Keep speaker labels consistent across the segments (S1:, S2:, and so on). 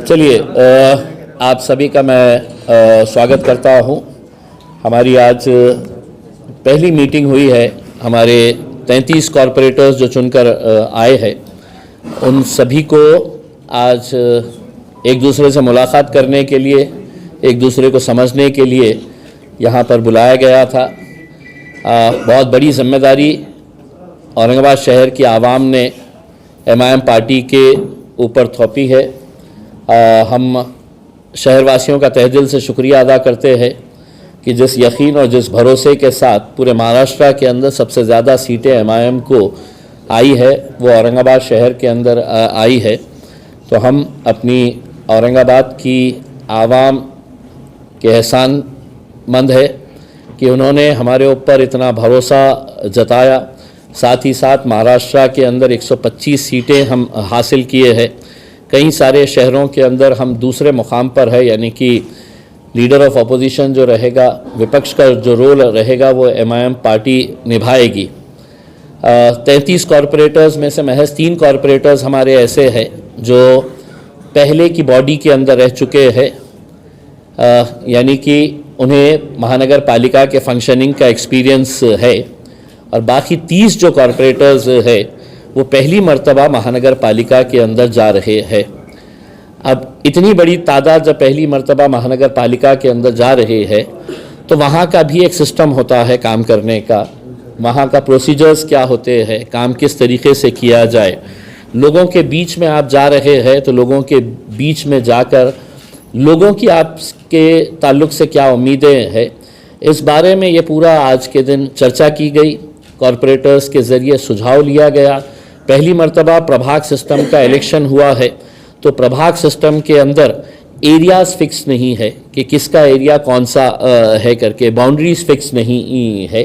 S1: चलिए आप सभी का मैं स्वागत करता हूं। हमारी आज पहली मीटिंग हुई है। हमारे 33 कॉरपोरेटर्स जो चुनकर आए हैं, उन सभी को आज एक दूसरे से मुलाकात करने के लिए, एक दूसरे को समझने के लिए यहाँ पर बुलाया गया था। बहुत बड़ी जिम्मेदारी औरंगाबाद शहर की आवाम ने एमआईएम पार्टी के ऊपर थोपी है। हम शहरवासियों का तहे दिल से शुक्रिया अदा करते हैं कि जिस यकीन और जिस भरोसे के साथ पूरे महाराष्ट्र के अंदर सबसे ज़्यादा सीटें एमआईएम को आई है, वो औरंगाबाद शहर के अंदर आई है। तो हम अपनी औरंगाबाद की आवाम के एहसानमंद है कि उन्होंने हमारे ऊपर इतना भरोसा जताया। साथ ही साथ महाराष्ट्र के अंदर 125 सीटें हम हासिल किए हैं। कई सारे शहरों के अंदर हम दूसरे मुकाम पर है, यानी कि लीडर ऑफ अपोजिशन जो रहेगा, विपक्ष का जो रोल रहेगा, वो एमआईएम पार्टी निभाएगी। 33 कॉरपोरेटर्स में से महज 3 कॉरपोरेटर्स हमारे ऐसे हैं जो पहले की बॉडी के अंदर रह चुके हैं, यानी कि उन्हें महानगर पालिका के फंक्शनिंग का एक्सपीरियंस है। और बाकी 30 जो कॉरपोरेटर्स है वो पहली मर्तबा महानगर पालिका के अंदर जा रहे हैं। अब इतनी बड़ी तादाद जब पहली मर्तबा महानगर पालिका के अंदर जा रहे हैं, तो वहाँ का भी एक सिस्टम होता है काम करने का। वहाँ का प्रोसीजर्स क्या होते हैं, काम किस तरीके से किया जाए। लोगों के बीच में आप जा रहे हैं, तो लोगों के बीच में जाकर लोगों की आपके ताल्लुक़ से क्या उम्मीदें हैं, इस बारे में ये पूरा आज के दिन चर्चा की गई। कॉरपोरेटर्स के ज़रिए सुझाव लिया गया। पहली मर्तबा प्रभाग सिस्टम का इलेक्शन हुआ है, तो प्रभाग सिस्टम के अंदर एरियाज़ फिक्स नहीं है कि किसका एरिया कौन सा है करके, बाउंड्रीज फिक्स नहीं है।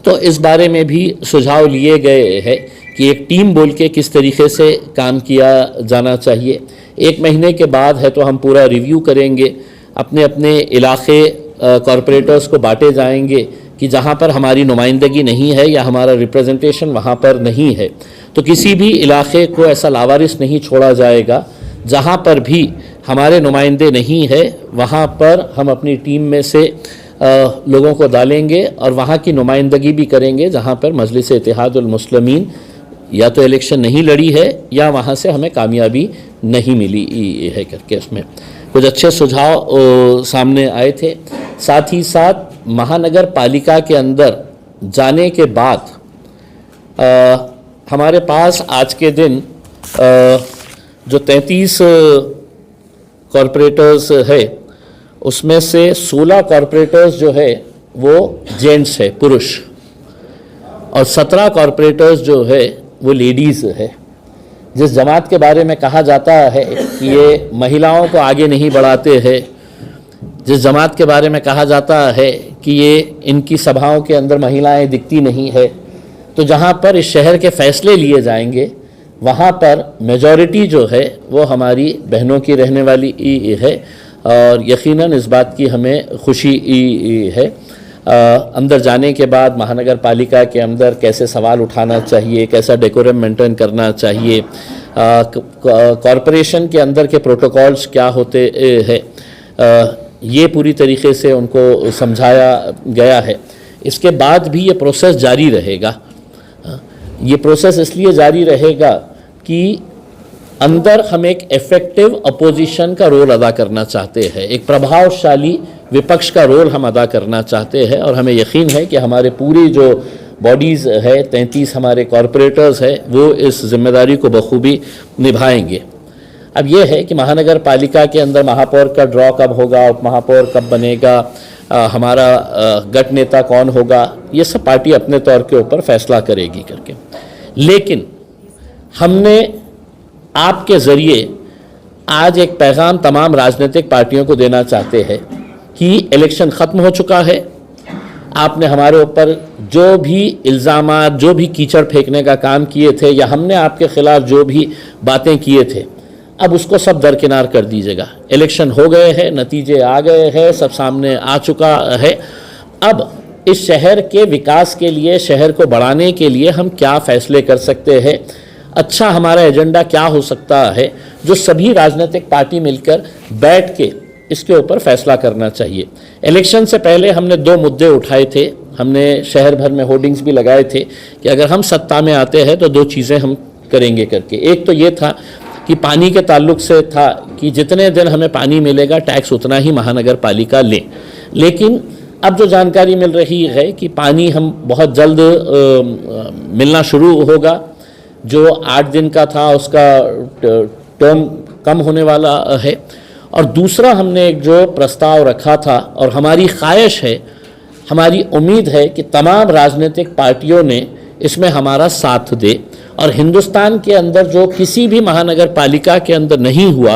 S1: तो इस बारे में भी सुझाव लिए गए हैं कि एक टीम बोल के किस तरीके से काम किया जाना चाहिए। 1 महीने के बाद है तो हम पूरा रिव्यू करेंगे, अपने अपने इलाके कॉरपोरेटर्स को बांटे जाएंगे कि जहाँ पर हमारी नुमाइंदगी नहीं है या हमारा रिप्रेजेंटेशन वहाँ पर नहीं है, तो किसी भी इलाके को ऐसा लावारिस नहीं छोड़ा जाएगा। जहाँ पर भी हमारे नुमाइंदे नहीं है, वहाँ पर हम अपनी टीम में से लोगों को डालेंगे और वहाँ की नुमाइंदगी भी करेंगे जहाँ पर मजलिस इत्तेहादुल मुस्लिमीन या तो इलेक्शन नहीं लड़ी है या वहाँ से हमें कामयाबी नहीं मिली है करके। उसमें कुछ अच्छे सुझाव सामने आए थे। साथ ही साथ महानगर पालिका के अंदर जाने के बाद हमारे पास आज के दिन जो 33 कॉरपोरेटर्स है, उसमें से 16 कॉरपोरेटर्स जो है वो जेंट्स है, पुरुष, और 17 कॉरपोरेटर्स जो है वो लेडीज़ है। जिस जमात के बारे में कहा जाता है कि ये महिलाओं को आगे नहीं बढ़ाते हैं, जिस जमात के बारे में कहा जाता है कि ये इनकी सभाओं के अंदर महिलाएं दिखती नहीं है, तो जहाँ पर इस शहर के फैसले लिए जाएंगे वहाँ पर मेजॉरिटी जो है वो हमारी बहनों की रहने वाली है। और यकीनन इस बात की हमें खुशी है। अंदर जाने के बाद महानगर पालिका के अंदर कैसे सवाल उठाना चाहिए, कैसा डेकोरम मेंटेन करना चाहिए, कॉरपोरेशन के अंदर के प्रोटोकॉल्स क्या होते हैं, ये पूरी तरीके से उनको समझाया गया है। इसके बाद भी ये प्रोसेस जारी रहेगा। ये प्रोसेस इसलिए जारी रहेगा कि अंदर हम एक इफ़ेक्टिव अपोजिशन का रोल अदा करना चाहते हैं, एक प्रभावशाली विपक्ष का रोल हम अदा करना चाहते हैं। और हमें यकीन है कि हमारे पूरी जो बॉडीज़ है, 33 हमारे कॉरपोरेटर्स है, वो इस जिम्मेदारी को बखूबी निभाएंगे। अब यह है कि महानगर पालिका के अंदर महापौर का ड्रॉ कब होगा, उप महापौर कब बनेगा, हमारा गट नेता कौन होगा, ये सब पार्टी अपने तौर के ऊपर फैसला करेगी करके। लेकिन हमने आपके ज़रिए आज एक पैगाम तमाम राजनीतिक पार्टियों को देना चाहते हैं कि इलेक्शन ख़त्म हो चुका है। आपने हमारे ऊपर जो भी इल्ज़ामात, जो भी कीचड़ फेंकने का काम किए थे, या हमने आपके ख़िलाफ़ जो भी बातें किए थे, अब उसको सब दरकिनार कर दीजिएगा। इलेक्शन हो गए हैं, नतीजे आ गए हैं, सब सामने आ चुका है। अब इस शहर के विकास के लिए, शहर को बढ़ाने के लिए हम क्या फ़ैसले कर सकते हैं, अच्छा हमारा एजेंडा क्या हो सकता है, जो सभी राजनीतिक पार्टी मिलकर बैठ के इसके ऊपर फैसला करना चाहिए। इलेक्शन से पहले हमने 2 मुद्दे उठाए थे, हमने शहर भर में होर्डिंग्स भी लगाए थे कि अगर हम सत्ता में आते हैं तो 2 चीज़ें हम करेंगे करके। एक तो ये था कि पानी के ताल्लुक से था कि जितने दिन हमें पानी मिलेगा टैक्स उतना ही महानगर पालिका लें, लेकिन अब जो जानकारी मिल रही है कि पानी हम बहुत जल्द मिलना शुरू होगा, जो 8 दिन का था उसका टर्म कम होने वाला है। और दूसरा हमने एक जो प्रस्ताव रखा था और हमारी ख्वाहिश है, हमारी उम्मीद है कि तमाम राजनीतिक पार्टियों ने इसमें हमारा साथ दे और हिंदुस्तान के अंदर जो किसी भी महानगर पालिका के अंदर नहीं हुआ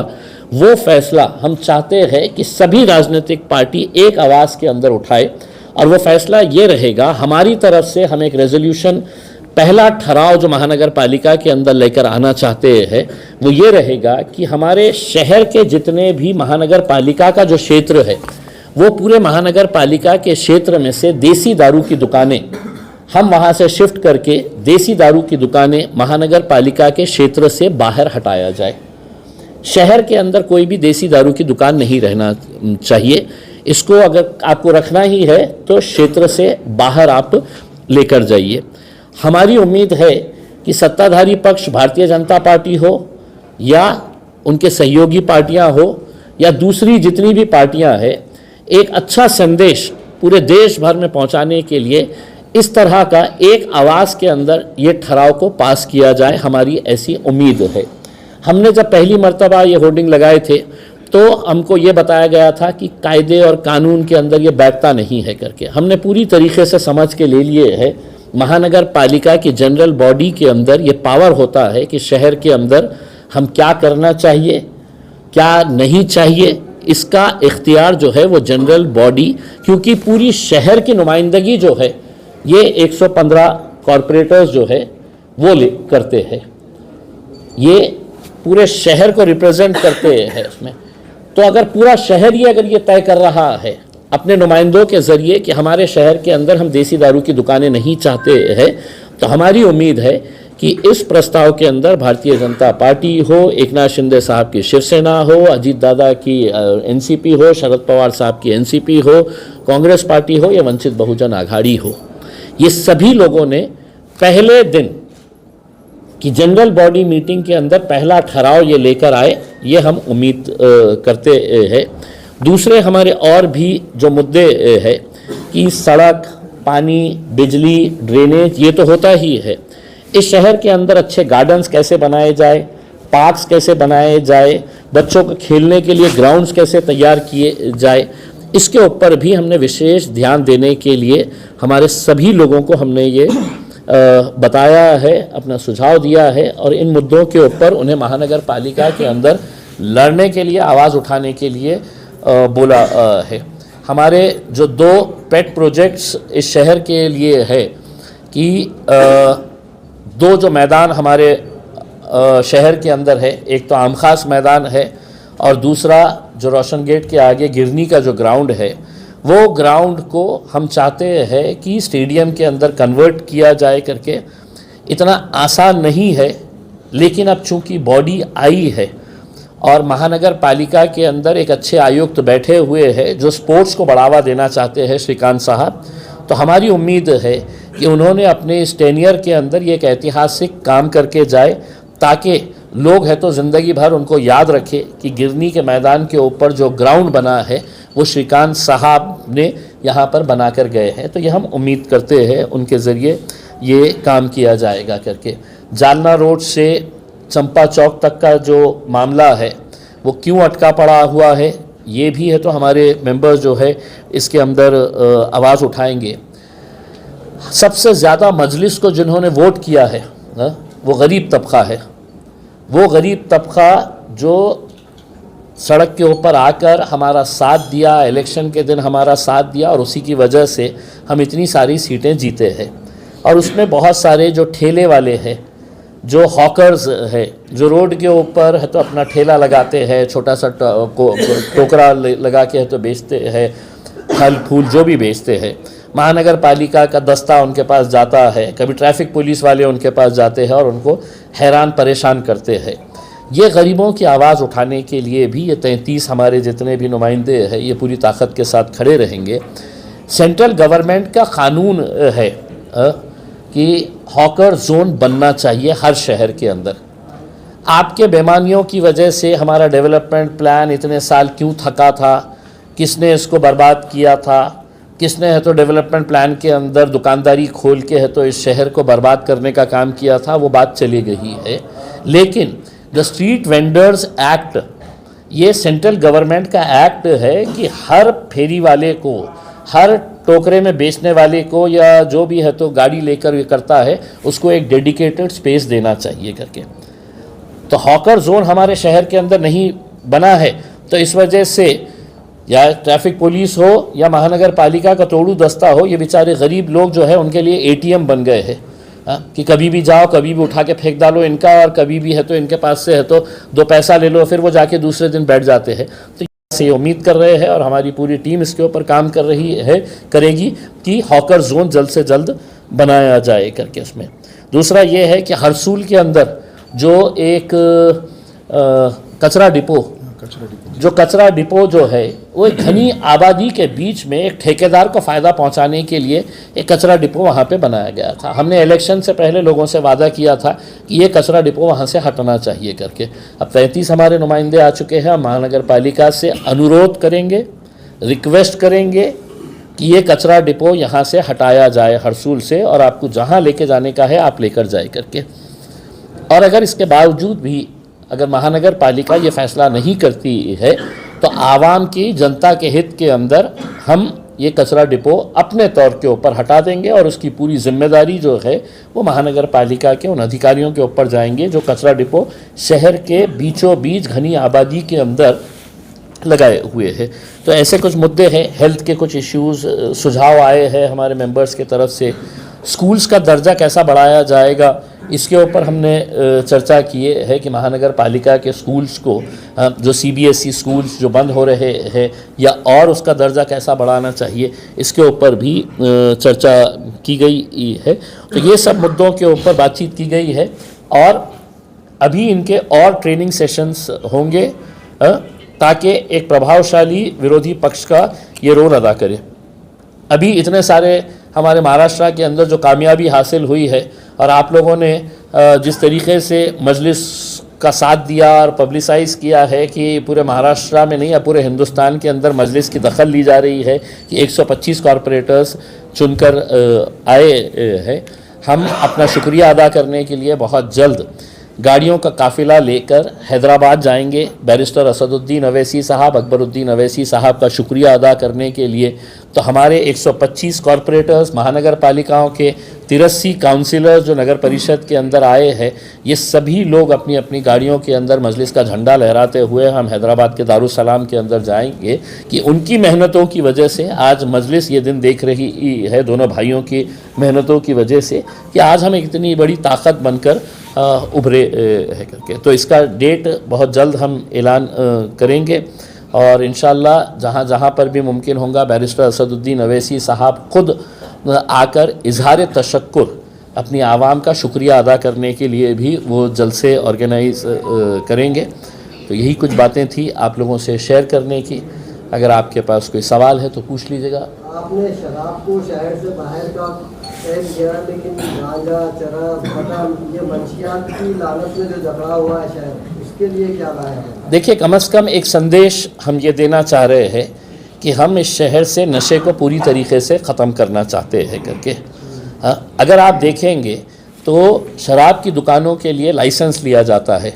S1: वो फैसला हम चाहते हैं कि सभी राजनीतिक पार्टी एक आवाज़ के अंदर उठाए। और वो फैसला ये रहेगा, हमारी तरफ से हम एक रेजोल्यूशन, पहला ठहराव जो महानगर पालिका के अंदर लेकर आना चाहते हैं वो ये रहेगा कि हमारे शहर के जितने भी महानगर पालिका का जो क्षेत्र है वो पूरे महानगर पालिका के क्षेत्र में से देसी दारू की दुकानें हम वहाँ से शिफ्ट करके देसी दारू की दुकानें महानगर पालिका के क्षेत्र से बाहर हटाया जाए। शहर के अंदर कोई भी देसी दारू की दुकान नहीं रहना चाहिए। इसको अगर आपको रखना ही है तो क्षेत्र से बाहर आप लेकर जाइए। हमारी उम्मीद है कि सत्ताधारी पक्ष भारतीय जनता पार्टी हो या उनके सहयोगी पार्टियां हो या दूसरी जितनी भी पार्टियां हैं, एक अच्छा संदेश पूरे देश भर में पहुंचाने के लिए इस तरह का एक आवाज़ के अंदर ये ठहराव को पास किया जाए, हमारी ऐसी उम्मीद है। हमने जब पहली मर्तबा ये होर्डिंग लगाए थे तो हमको ये बताया गया था कि कायदे और कानून के अंदर ये बैठता नहीं है करके। हमने पूरी तरीके से समझ के ले लिए है, महानगर पालिका की जनरल बॉडी के अंदर ये पावर होता है कि शहर के अंदर हम क्या करना चाहिए क्या नहीं चाहिए, इसका इख्तियार जो है वो जनरल बॉडी, क्योंकि पूरी शहर की नुमाइंदगी जो है ये 115 कॉरपोरेटर्स जो है वो करते हैं, ये पूरे शहर को रिप्रेजेंट करते हैं इसमें। तो अगर पूरा शहर ही अगर ये तय कर रहा है अपने नुमाइंदों के ज़रिए कि हमारे शहर के अंदर हम देसी दारू की दुकानें नहीं चाहते हैं, तो हमारी उम्मीद है कि इस प्रस्ताव के अंदर भारतीय जनता पार्टी हो, एकनाथ शिंदे साहब की शिवसेना हो, अजीत दादा की एनसीपी हो, शरद पवार साहब की एनसीपी हो, कांग्रेस पार्टी हो या वंचित बहुजन आघाड़ी हो, ये सभी लोगों ने पहले दिन की जनरल बॉडी मीटिंग के अंदर पहला ठहराव ये लेकर आए, ये हम उम्मीद करते हैं। दूसरे हमारे और भी जो मुद्दे हैं कि सड़क, पानी, बिजली, ड्रेनेज, ये तो होता ही है। इस शहर के अंदर अच्छे गार्डन्स कैसे बनाए जाए, पार्क्स कैसे बनाए जाए, बच्चों को खेलने के लिए ग्राउंड्स कैसे तैयार किए जाए, इसके ऊपर भी हमने विशेष ध्यान देने के लिए हमारे सभी लोगों को हमने ये बताया है, अपना सुझाव दिया है और इन मुद्दों के ऊपर उन्हें महानगर पालिका के अंदर लड़ने के लिए, आवाज़ उठाने के लिए बोला है। हमारे जो 2 पेट प्रोजेक्ट्स इस शहर के लिए है कि 2 जो मैदान हमारे शहर के अंदर है, एक तो आमखास मैदान है और दूसरा जो रोशन गेट के आगे गिरनी का जो ग्राउंड है, वो ग्राउंड को हम चाहते हैं कि स्टेडियम के अंदर कन्वर्ट किया जाए करके। इतना आसान नहीं है, लेकिन अब चूंकि बॉडी आई है और महानगर पालिका के अंदर एक अच्छे आयुक्त बैठे हुए हैं जो स्पोर्ट्स को बढ़ावा देना चाहते हैं, श्रीकांत साहब, तो हमारी उम्मीद है कि उन्होंने अपने इस टेनियर के अंदर ये एक ऐतिहासिक काम करके जाए ताकि लोग हैं तो ज़िंदगी भर उनको याद रखे कि गिरनी के मैदान के ऊपर जो ग्राउंड बना है वो श्रीकांत साहब ने यहाँ पर बना कर गए हैं। तो ये हम उम्मीद करते हैं उनके ज़रिए ये काम किया जाएगा करके। जालना रोड से चंपा चौक तक का जो मामला है वो क्यों अटका पड़ा हुआ है, ये भी है तो हमारे मेंबर्स जो है इसके अंदर आवाज़ उठाएंगे। सबसे ज़्यादा मजलिस को जिन्होंने वोट किया है वो गरीब तबका है, वो गरीब तबका जो सड़क के ऊपर आकर हमारा साथ दिया, इलेक्शन के दिन हमारा साथ दिया और उसी की वजह से हम इतनी सारी सीटें जीते हैं। और उसमें बहुत सारे जो ठेले वाले हैं, जो हॉकर्स है, जो रोड के ऊपर है तो अपना ठेला लगाते हैं, छोटा सा टोकरा लगा के है तो बेचते हैं, फल फूल जो भी बेचते हैं, महानगर पालिका का दस्ता उनके पास जाता है, कभी ट्रैफिक पुलिस वाले उनके पास जाते हैं और उनको हैरान परेशान करते हैं। ये गरीबों की आवाज़ उठाने के लिए भी ये 33 हमारे जितने भी नुमाइंदे हैं ये पूरी ताकत के साथ खड़े रहेंगे। सेंट्रल गवर्नमेंट का कानून है कि हॉकर जोन बनना चाहिए हर शहर के अंदर। आपके बेईमानियों की वजह से हमारा डेवलपमेंट प्लान इतने साल क्यों थका था, किसने इसको बर्बाद किया था, किसने है तो डेवलपमेंट प्लान के अंदर दुकानदारी खोल के है तो इस शहर को बर्बाद करने का काम किया था, वो बात चली गई है। लेकिन द स्ट्रीट वेंडर्स एक्ट ये सेंट्रल गवर्नमेंट का एक्ट है कि हर फेरी वाले को, हर टोकरे में बेचने वाले को या जो भी है तो गाड़ी लेकर ये करता है उसको एक डेडिकेटेड स्पेस देना चाहिए करके। तो हॉकर जोन हमारे शहर के अंदर नहीं बना है, तो इस वजह से या ट्रैफिक पुलिस हो या महानगर पालिका का तोड़ू दस्ता हो, ये बेचारे गरीब लोग जो है उनके लिए एटीएम बन गए हैं कि कभी भी जाओ, कभी भी उठा के फेंक डालो इनका, और कभी भी है तो इनके पास से है तो 2 पैसा ले लो, फिर वो जाके दूसरे दिन बैठ जाते हैं। तो से उम्मीद कर रहे हैं और हमारी पूरी टीम इसके ऊपर काम कर रही है, करेगी कि हॉकर जोन जल्द से जल्द बनाया जाए करके। उसमें दूसरा ये है कि हरसूल के अंदर जो एक कचरा डिपो जो है वो एक घनी आबादी के बीच में एक ठेकेदार को फ़ायदा पहुंचाने के लिए एक कचरा डिपो वहां पे बनाया गया था। हमने इलेक्शन से पहले लोगों से वादा किया था कि ये कचरा डिपो वहां से हटना चाहिए करके। अब 33 हमारे नुमाइंदे आ चुके हैं। हम महानगर पालिका से अनुरोध करेंगे, रिक्वेस्ट करेंगे कि ये कचरा डिपो यहाँ से हटाया जाए हरसूल से, और आपको जहाँ लेके जाने का है आप लेकर जाए करके। और अगर इसके बावजूद भी अगर महानगर पालिका ये फैसला नहीं करती है तो आवाम की, जनता के हित के अंदर हम ये कचरा डिपो अपने तौर के ऊपर हटा देंगे और उसकी पूरी जिम्मेदारी जो है वो महानगर पालिका के उन अधिकारियों के ऊपर जाएंगे जो कचरा डिपो शहर के बीचों बीच घनी आबादी के अंदर लगाए हुए हैं। तो ऐसे कुछ मुद्दे हैं, हेल्थ के कुछ इश्यूज़, सुझाव आए हैं हमारे मेंबर्स की तरफ से। स्कूल्स का दर्जा कैसा बढ़ाया जाएगा इसके ऊपर हमने चर्चा किए है कि महानगर पालिका के स्कूल्स को, जो CBSE स्कूल्स जो बंद हो रहे हैं या और उसका दर्जा कैसा बढ़ाना चाहिए, इसके ऊपर भी चर्चा की गई है। तो ये सब मुद्दों के ऊपर बातचीत की गई है और अभी इनके और ट्रेनिंग सेशंस होंगे ताकि एक प्रभावशाली विरोधी पक्ष का ये रोल अदा करे। अभी इतने सारे हमारे महाराष्ट्र के अंदर जो कामयाबी हासिल हुई है और आप लोगों ने जिस तरीके से मजलिस का साथ दिया और पब्लिसाइज़ किया है कि पूरे महाराष्ट्र में नहीं या पूरे हिंदुस्तान के अंदर मजलिस की दखल ली जा रही है कि 125 कॉरपोरेटर्स चुनकर आए हैं। हम अपना शुक्रिया अदा करने के लिए बहुत जल्द गाड़ियों का काफ़िला लेकर हैदराबाद जाएंगे। बैरिस्टर असदुद्दीन अवैसी साहब, अकबरुद्दीन अवैसी साहब का शुक्रिया अदा करने के लिए। तो हमारे 125 कॉरपोरेटर्स, महानगर पालिकाओं के 83 काउंसिलर्स जो नगर परिषद के अंदर आए हैं, ये सभी लोग अपनी अपनी गाड़ियों के अंदर मजलिस का झंडा लहराते हुए हम हैदराबाद के दारुसलाम के अंदर जाएंगे कि उनकी मेहनतों की वजह से आज मजलिस ये दिन देख रही है, दोनों भाइयों की मेहनतों की वजह से कि आज हम इतनी बड़ी ताकत बनकर उभरे है करके। तो इसका डेट बहुत जल्द हम ऐलान करेंगे और इंशाअल्लाह जहाँ जहाँ पर भी मुमकिन होगा बैरिस्टर असदुद्दीन अवैसी साहब खुद आकर इजहार तशक्कुर अपनी आवाम का शुक्रिया अदा करने के लिए भी वो जलसे ऑर्गेनाइज करेंगे। तो यही कुछ बातें थी आप लोगों से शेयर करने की। अगर आपके पास कोई सवाल है तो पूछ लीजिएगा।
S2: आपने शराब को शहर से बाहर का किया, लेकिन गांजा, चरस, मटन, ये मंशियात की लालच में जो झगड़ा हुआ है शहर, इसके लिए क्या लाया है?
S1: देखिए, कम से कम एक संदेश हम ये देना चाह रहे हैं कि हम इस शहर से नशे को पूरी तरीके से ख़त्म करना चाहते हैं करके। अगर आप देखेंगे तो शराब की दुकानों के लिए लाइसेंस लिया जाता है,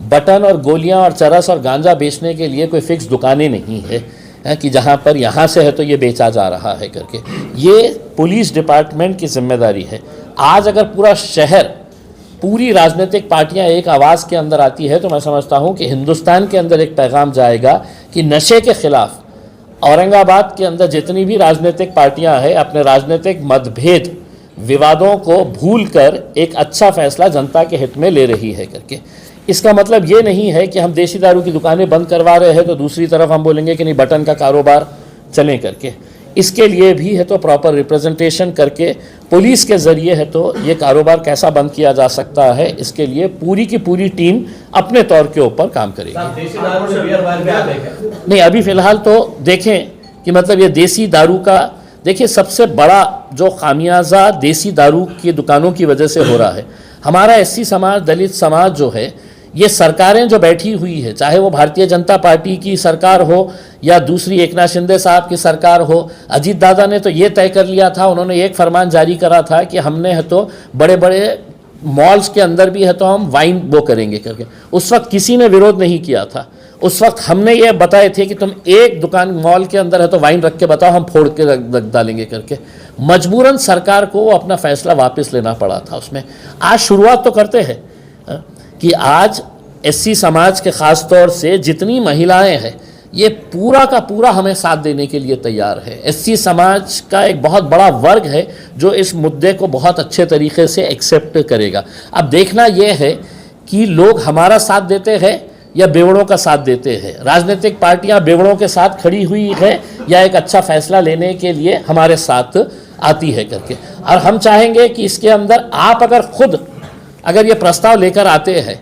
S1: बटन और गोलियां और चरस और गांजा बेचने के लिए कोई फिक्स दुकानें नहीं है कि जहां पर यहाँ से है तो ये बेचा जा रहा है करके। ये पुलिस डिपार्टमेंट की जिम्मेदारी है। आज अगर पूरा शहर, पूरी राजनीतिक पार्टियां एक आवाज़ के अंदर आती है तो मैं समझता हूँ कि हिंदुस्तान के अंदर एक पैगाम जाएगा कि नशे के ख़िलाफ़ औरंगाबाद के अंदर जितनी भी राजनीतिक पार्टियां हैं अपने राजनीतिक मतभेद, विवादों को भूलकर एक अच्छा फैसला जनता के हित में ले रही है करके। इसका मतलब ये नहीं है कि हम देसी दारू की दुकानें बंद करवा रहे हैं तो दूसरी तरफ हम बोलेंगे कि नहीं बटन का कारोबार चलें करके। इसके लिए भी है तो प्रॉपर रिप्रेजेंटेशन करके पुलिस के ज़रिए है तो ये कारोबार कैसा बंद किया जा सकता है, इसके लिए पूरी की पूरी टीम अपने तौर के ऊपर काम करेगी। नहीं, अभी फ़िलहाल तो देखें कि मतलब ये देसी दारू का, देखिए सबसे बड़ा जो खामियाजा देसी दारू की दुकानों की वजह से हो रहा है, हमारा एससी समाज, दलित समाज जो है, ये सरकारें जो बैठी हुई है, चाहे वो भारतीय जनता पार्टी की सरकार हो या दूसरी एकनाथ शिंदे साहब की सरकार हो, अजीत दादा ने तो ये तय कर लिया था, उन्होंने एक फरमान जारी करा था कि हमने है तो बड़े बड़े मॉल्स के अंदर भी है तो हम वाइन वो करेंगे करके। उस वक्त किसी ने विरोध नहीं किया था। उस वक्त हमने ये बताए थे कि तुम एक दुकान मॉल के अंदर है तो वाइन रख के बताओ, हम फोड़ के रख डालेंगे करके। मजबूरन सरकार को अपना फैसला वापस लेना पड़ा था उसमें। आज शुरुआत तो करते हैं कि आज एससी समाज के ख़ास तौर से जितनी महिलाएं हैं, ये पूरा का पूरा हमें साथ देने के लिए तैयार है। एससी समाज का एक बहुत बड़ा वर्ग है जो इस मुद्दे को बहुत अच्छे तरीके से एक्सेप्ट करेगा। अब देखना यह है कि लोग हमारा साथ देते हैं या बेवड़ों का साथ देते हैं। राजनीतिक पार्टियां बेवड़ों के साथ खड़ी हुई है या एक अच्छा फैसला लेने के लिए हमारे साथ आती है करके। और हम चाहेंगे कि इसके अंदर आप अगर ये प्रस्ताव लेकर आते हैं,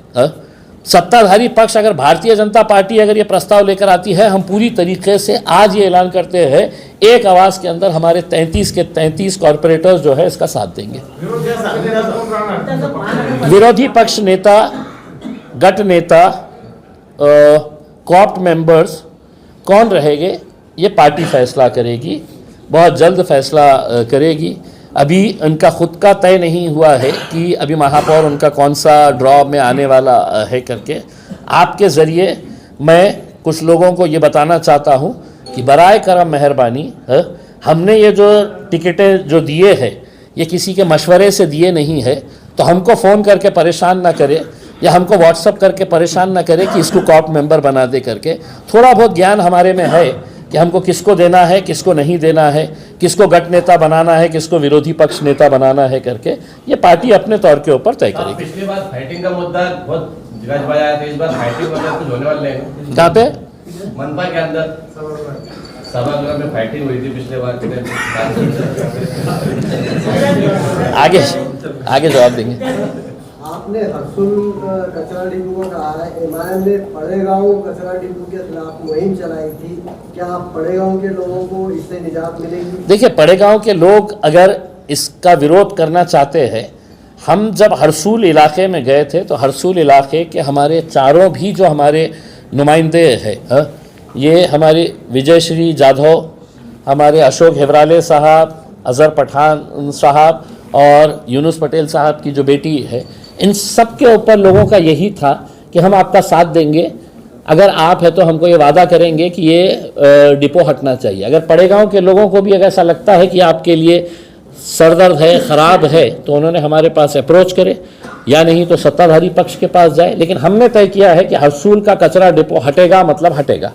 S1: सत्ताधारी पक्ष अगर भारतीय जनता पार्टी अगर ये प्रस्ताव लेकर आती है, हम पूरी तरीके से आज ये ऐलान करते हैं, एक आवाज़ के अंदर हमारे 33 के 33 कॉरपोरेटर्स जो है इसका साथ देंगे। विरोधी पक्ष नेता, गट नेता, कॉप मेंबर्स कौन रहेंगे ये पार्टी फैसला करेगी, बहुत जल्द फैसला करेगी। अभी उनका खुद का तय नहीं हुआ है कि अभी महापौर उनका कौन सा ड्रॉ में आने वाला है करके। आपके ज़रिए मैं कुछ लोगों को ये बताना चाहता हूँ कि बराए करम मेहरबानी, हमने ये जो टिकटें जो दिए हैं ये किसी के मशवरे से दिए नहीं है, तो हमको फ़ोन करके परेशान ना करे या हमको व्हाट्सअप करके परेशान ना करे कि इसको कॉप मेंबर बना दे करके। थोड़ा बहुत ज्ञान हमारे में है कि हमको किसको देना है, किसको नहीं देना है, किसको गट नेता बनाना है, किसको विरोधी पक्ष नेता बनाना है करके ये पार्टी अपने तौर के ऊपर तय करेगी।
S3: पिछली बार फाइटिंग का मुद्दा बहुत गजबाया है, इस बार फाइटिंग वगैरह कुछ होने वाले हैं?
S1: कहाँ पे?
S3: मनपा के अंदर सभागृह में फाइटिंग हुई थी पिछले बार।
S2: आगे जवाब देंगे। आपने हरसुल कचरा डिपो को कहा है, एमआईएम ने पड़ेगांव कचरा डिपो के खिलाफ मुहिम चलाई थी, क्या पड़ेगांव के लोगों को इससे निजात मिलेगी? देखिए, पड़ेगांव के लोग अगर इसका विरोध करना चाहते हैं, हम जब हरसूल इलाके में गए थे तो हरसूल इलाके के हमारे चारों भी जो हमारे नुमाइंदे हैं, ये हमारे विजयश्री जाधव, हमारे अशोक हेवराले साहब, अज़हर पठान साहब और यूनुस पटेल साहब की जो बेटी है, इन सब के ऊपर लोगों का यही था कि हम आपका साथ देंगे, अगर आप है तो हमको ये वादा करेंगे कि ये डिपो हटना चाहिए। अगर पड़ेगांव के लोगों को भी अगर ऐसा लगता है कि आपके लिए सरदर्द है, ख़राब है, तो उन्होंने हमारे पास अप्रोच करे, या नहीं तो सत्ताधारी पक्ष के पास जाए। लेकिन हमने तय किया है कि हरसूल का कचरा डिपो हटेगा, मतलब हटेगा।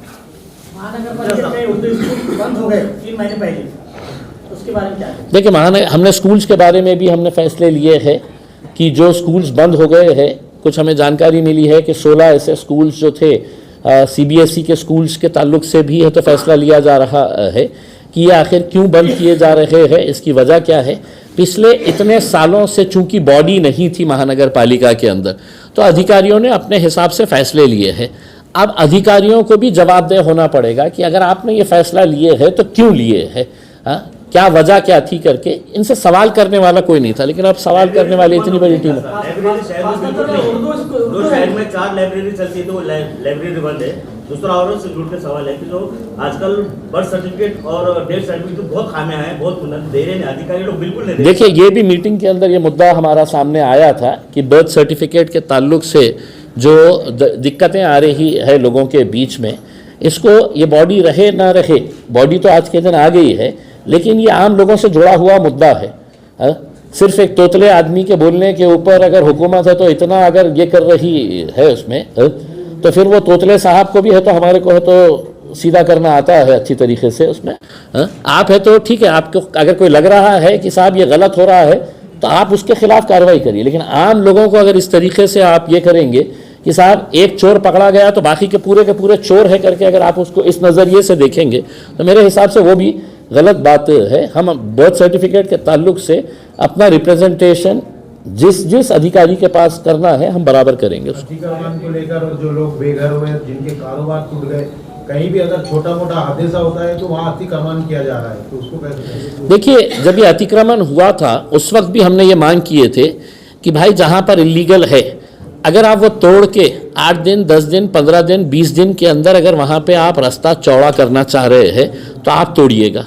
S2: देखिए, हमने स्कूल्स के बारे में भी हमने फैसले लिए हैं कि जो स्कूल्स बंद हो गए हैं, कुछ हमें जानकारी मिली है कि 16 ऐसे स्कूल्स जो थे सीबीएसई के स्कूल्स के ताल्लुक से भी है तो फैसला लिया जा रहा है कि ये आखिर क्यों बंद किए जा रहे हैं, इसकी वजह क्या है। पिछले इतने सालों से चूंकि बॉडी नहीं थी महानगर पालिका के अंदर, तो अधिकारियों ने अपने हिसाब से फैसले लिए हैं। अब अधिकारियों को भी जवाबदेह होना पड़ेगा कि अगर आपने ये फैसला लिए है तो क्यों लिए है, क्या वजह क्या थी करके। इनसे सवाल करने वाला कोई नहीं था, लेकिन अब सवाल करने वाली इतनी बड़ी टीम है।
S4: शहर में 4 लाइब्रेरी चलती है तो लाइब्रेरी बंद है। दूसरा और का सवाल है कि जो आजकल बर्थ सर्टिफिकेट और डेथ सर्टिफिकेट तो बहुत खामियां हैं, बहुत दे रहे हैं अधिकारी लोग, बिल्कुल नहीं।
S1: देखिए, ये भी मीटिंग के अंदर ये मुद्दा हमारा सामने आया था कि बर्थ सर्टिफिकेट के ताल्लुक से जो दिक्कतें आ रही है लोगों के बीच में, इसको ये बॉडी रहे ना रहे, बॉडी तो आज के दिन आ गई है, लेकिन ये आम लोगों से जुड़ा हुआ मुद्दा है। सिर्फ एक तोतले आदमी के बोलने के ऊपर अगर हुकूमत है तो इतना अगर ये कर रही है उसमें, तो फिर वो तोतले साहब को भी है तो हमारे को है तो सीधा करना आता है अच्छी तरीके से उसमें। आप है तो ठीक है, आपको अगर कोई लग रहा है कि साहब ये गलत हो रहा है तो आप उसके खिलाफ कार्रवाई करिए, लेकिन आम लोगों को अगर इस तरीके से आप ये करेंगे कि साहब एक चोर पकड़ा गया तो बाकी के पूरे चोर है करके अगर आप उसको इस नज़रिए से देखेंगे, तो मेरे हिसाब से वो भी गलत बात है। हम बर्थ सर्टिफिकेट के ताल्लुक से अपना रिप्रेजेंटेशन जिस अधिकारी के पास करना है हम बराबर करेंगे उसको।
S5: अतिक्रमण को लेकर और जो लोग बेघर हुए, जिनके कारोबार टूट गए, कहीं भी अगर छोटा मोटा हादसा होता है तो वहाँ अतिक्रमण किया जा रहा है, तो उसको कैसे?
S1: देखिए, जब ये अतिक्रमण हुआ था उस वक्त भी हमने ये मांग किए थे कि भाई जहाँ पर इलीगल है, अगर आप वो तोड़ के 8 दिन 10 दिन 15 दिन 20 दिन के अंदर अगर वहाँ पे आप रास्ता चौड़ा करना चाह रहे हैं तो आप तोड़िएगा।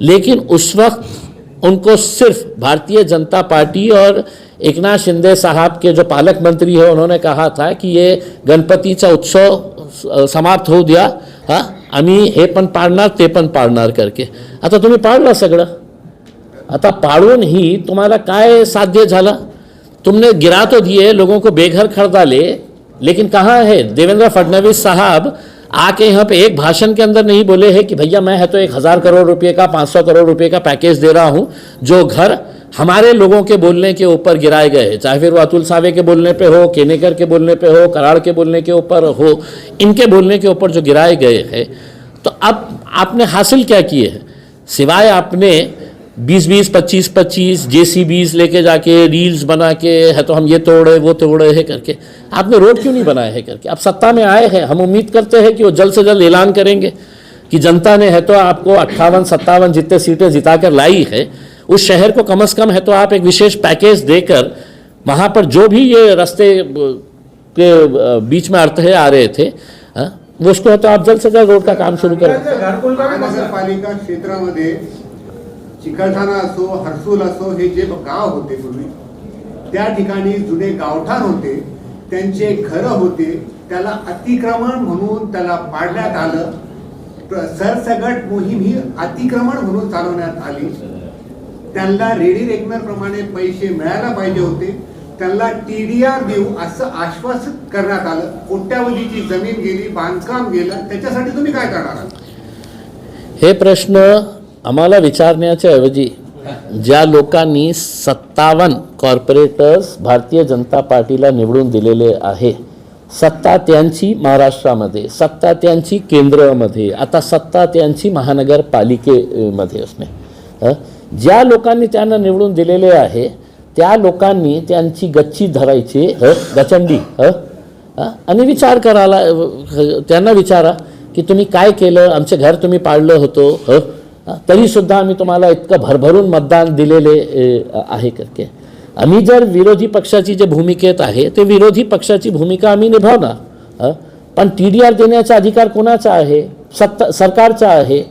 S1: लेकिन उस वक्त उनको सिर्फ भारतीय जनता पार्टी और एकनाथ शिंदे साहब के जो पालक मंत्री है उन्होंने कहा था की ये गणपतीचा उत्सव समाप्त होऊ द्या, हां आम्ही हे पण पाळणार ते पण पाळणार करके। आता तुम्ही पाळलं सगळं, आता पाळूनही तुम्हाला काय साध्य झालं? तुमने गिरा तो दिए, लोगों को बेघर कर डाले, लेकिन कहाँ है देवेंद्र फडणवीस साहब? आके यहाँ पे एक भाषण के अंदर नहीं बोले हैं कि भैया मैं है तो 1000 करोड़ रुपए का 500 करोड़ रुपए का पैकेज दे रहा हूँ जो घर हमारे लोगों के बोलने के ऊपर गिराए गए हैं, चाहे फिर वो अतुल सावे के बोलने पे हो, केनेकर के बोलने पे हो, कराड़ के बोलने के ऊपर हो, इनके बोलने के ऊपर जो गिराए गए हैं। तो अब आपने हासिल क्या किए हैं? सिवाय आपने 20-20 25-25 JCBs लेके जाके रील्स बना के है तो हम ये तोड़े वो तोड़े है करके, आपने रोड क्यों नहीं बनाए है करके? आप सत्ता में आए हैं, हम उम्मीद करते हैं कि वो जल्द से जल्द ऐलान करेंगे कि जनता ने है तो आपको 58-57 जितने सीटें जिता कर लाई है, उस शहर को कम से कम है तो आप एक विशेष पैकेज देकर वहाँ पर जो भी ये रास्ते के बीच में अर्थ आ रहे थे वो उसको है तो आप जल्द से जल्द रोड का काम शुरू करें।
S6: महानगरपालिका क्षेत्रामध्ये चिकलठाणा असो, हर्सूल असो, हे जे गाव होते पूर्वी, त्या ठिकाणी जुने गावठाण होते, त्यांचे घर होते, त्याला अतिक्रमण म्हणून त्याला पाडण्यात आलं। सरसगट मोहीम ही अतिक्रमण म्हणून चालवण्यात आली। त्यांना रेडी रेकनर प्रमाणे पैसे मिळायला पाहिजे होते, त्यांना TDR देऊ असं आश्वासन करण्यात आलं। कोट्यावधीची जमीन गेली, बांधकाम गेलं, त्याच्यासाठी तुम्ही काय करणार आहात?
S1: हे प्रश्न आम्हाला विचारण्याच्या ऐवजी ज्या लोकांनी 57 कॉर्पोरेटर्स भारतीय जनता पार्टीला निवडून दिलेले आहे, सत्ता त्यांची महाराष्ट्रामध्ये, सत्ता त्यांची केंद्रामध्ये, आता सत्ता त्यांची महानगरपालिकेमध्ये असणे, ज्या लोकांनी त्यांना निवडून दिलेले आहे त्या लोकांनी त्यांची गच्ची धरायची गचंडी आणि विचार करायला, त्यांना विचारा की तुम्ही काय केलं, आमचे घर तुम्ही पाडलं होतं तरी सुद्धा आम्ही तुम्हाला इतकं भरभरून मतदान दिलेले आहे करके। आम्ही जर विरोधी पक्षाची जे भूमिकेत आहे ते विरोधी पक्षाची भूमिका आम्ही निभावणार, पण TDR देण्याचा अधिकार कोणाचा आहे? सरकारचा आहे।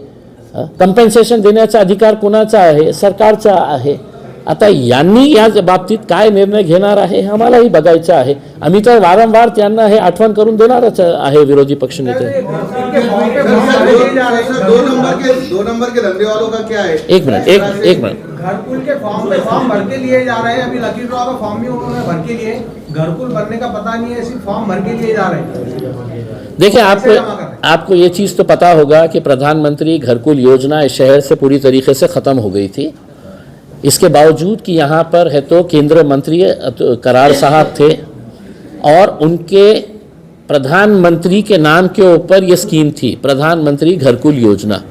S1: कंपेन्सेशन देण्याचा अधिकार कोणाचा आहे? सरकारचा आहे। आता यांनी या बाबतीत काय निर्णय घेणार आहे हे आम्हालाही बघायचं आहे। आम्ही तर वारंवार त्यांना हे आठवण करून देणारच आहे विरोधी पक्षनेते।
S7: 2 नंबर के धंधे वालों का क्या है?
S1: एक मिनट
S5: घरकुल के फॉर्म भर के लिए जा रहे हैं। अभी लकी ड्रॉ का फॉर्म भी उन्होंने भर के लिए, घरकुल भरने का पता नहीं है, सिर्फ फॉर्म भर के लिए जा रहे हैं।
S1: देखिए, आपको ये चीज़ तो पता होगा कि प्रधानमंत्री घरकुल योजना इस शहर से पूरी तरीके से ख़त्म हो गई थी। इसके बावजूद कि यहाँ पर है तो केंद्रीय मंत्री कराड़ साहब थे और उनके प्रधानमंत्री के नाम के ऊपर ये स्कीम थी, प्रधानमंत्री घरकुल योजना।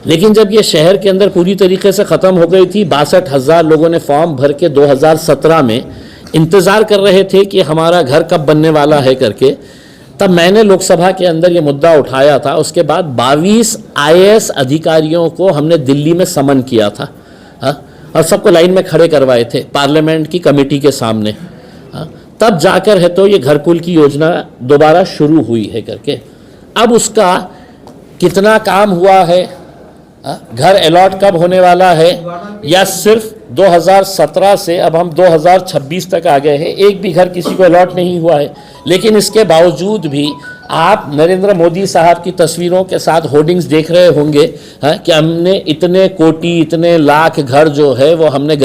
S1: लेकिन जब ये शहर के अंदर पूरी तरीके से ख़त्म हो गई थी, 62,000 लोगों ने फॉर्म भर के 2017 में इंतज़ार कर रहे थे कि हमारा घर कब बनने वाला है करके, तब मैंने लोकसभा के अंदर ये मुद्दा उठाया था। उसके बाद 22 IAS अधिकारियों को हमने दिल्ली में समन किया था और सबको लाइन में खड़े करवाए थे पार्लियामेंट की कमेटी के सामने। तब जाकर है तो ये घरकुल की योजना दोबारा शुरू हुई है करके। अब उसका कितना काम हुआ है, घर अलॉट कब होने वाला है, या सिर्फ 2017 से अब हम 2026 तक आ गए हैं, एक भी घर किसी को अलॉट नहीं हुआ है। लेकिन इसके बावजूद भी आप नरेंद्र मोदी साहब की तस्वीरों के साथ होर्डिंग्स देख रहे होंगे कि हमने इतने कोटी इतने लाख घर जो है वो हमने